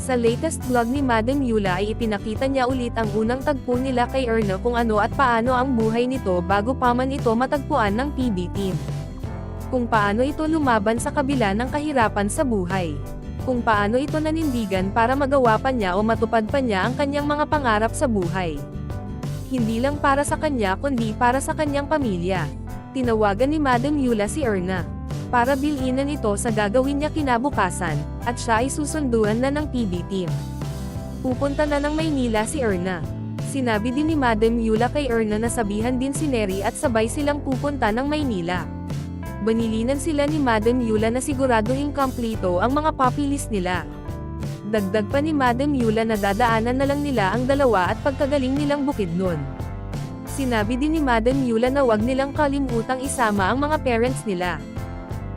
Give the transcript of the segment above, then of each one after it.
Sa latest vlog ni Madam Yula ay ipinakita niya ulit ang unang tagpo nila kay Erna kung ano at paano ang buhay nito bago pa man ito matagpuan ng PB team. Kung paano ito lumaban sa kabila ng kahirapan sa buhay. Kung paano ito nanindigan para magawa pa niya o matupad pa niya ang kanyang mga pangarap sa buhay. Hindi lang para sa kanya kundi para sa kanyang pamilya. Tinawagan ni Madam Yula si Erna para bilhinan ito sa gagawin niya kinabukasan, at siya ay susunduan na ng PB team. Pupunta na ng Maynila si Erna. Sinabi din ni Madam Yula kay Erna na sabihan din si Neri at sabay silang pupunta ng Maynila. Banilinan sila ni Madam Yula na siguraduhing kompleto ang mga puppy list nila. Dagdag pa ni Madam Yula na dadaanan na lang nila ang dalawa at pagkagaling nilang Bukidnon. Sinabi din ni Madam Yula na wag nilang kalimutang isama ang mga parents nila.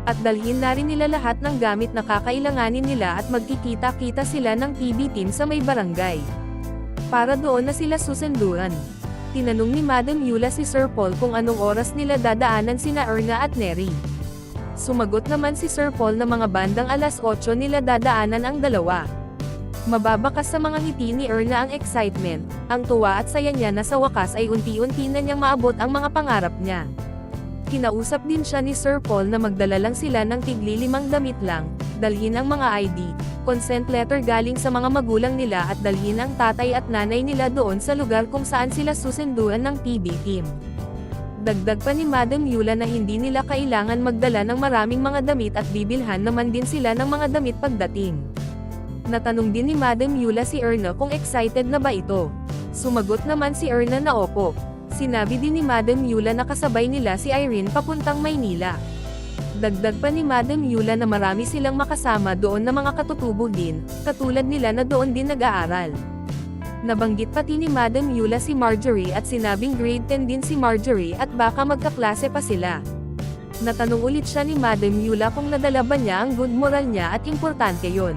At dalhin na rin nila lahat ng gamit na kakailanganin nila at magkikita-kita sila ng PB team sa may barangay. Para doon na sila susunduan. Tinanong ni Madam Yula si Sir Paul kung anong oras nila dadaanan sina Erna at Neri. Sumagot naman si Sir Paul na mga bandang alas 8 nila dadaanan ang dalawa. Mababakas sa mga ngiti ni Erna ang excitement, ang tuwa at saya niya na sa wakas ay unti-unti na niyang maabot ang mga pangarap niya. Kinausap din siya ni Sir Paul na magdala lang sila ng tigli-5 damit lang, dalhin ang mga ID, consent letter galing sa mga magulang nila at dalhin ang tatay at nanay nila doon sa lugar kung saan sila susunduan ng PB team. Dagdag pa ni Madam Yula na hindi nila kailangan magdala ng maraming mga damit at bibilhan naman din sila ng mga damit pagdating. Natanong din ni Madam Yula si Erna kung excited na ba ito. Sumagot naman si Erna na opo. Sinabi din ni Madam Yula na kasabay nila si Irene papuntang Maynila. Dagdag pa ni Madam Yula na marami silang makasama doon na mga katutubo din, katulad nila na doon din nag-aaral. Nabanggit pati ni Madam Yula si Marjorie at sinabing grade 10 din si Marjorie at baka magkaklase pa sila. Natanong ulit siya ni Madam Yula kung nadala ba niya ang good moral niya at importante yon.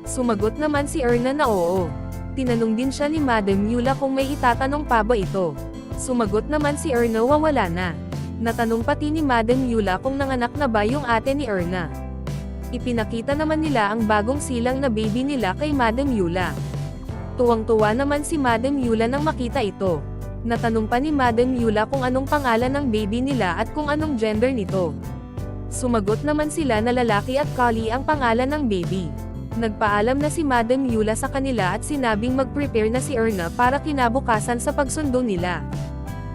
Sumagot naman si Erna na oo. Tinanong din siya ni Madam Yula kung may itatanong pa ba ito. Sumagot naman si Erna wala na. Natanong pati ni Madam Yula kung nanganak na ba yung ate ni Erna. Ipinakita naman nila ang bagong silang na baby nila kay Madam Yula. Tuwang-tuwa naman si Madam Yula nang makita ito. Natanong pa ni Madam Yula kung anong pangalan ng baby nila at kung anong gender nito. Sumagot naman sila na lalaki at collie ang pangalan ng baby. Nagpaalam na si Madam Yula sa kanila at sinabing mag-prepare na si Erna para kinabukasan sa pagsundo nila.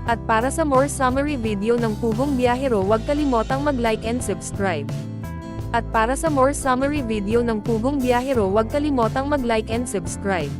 At para sa more summary video ng Pugong Biyahero huwag kalimotang mag-like and subscribe. At para sa more summary video ng Pugong Biyahero huwag kalimotang mag-like and subscribe.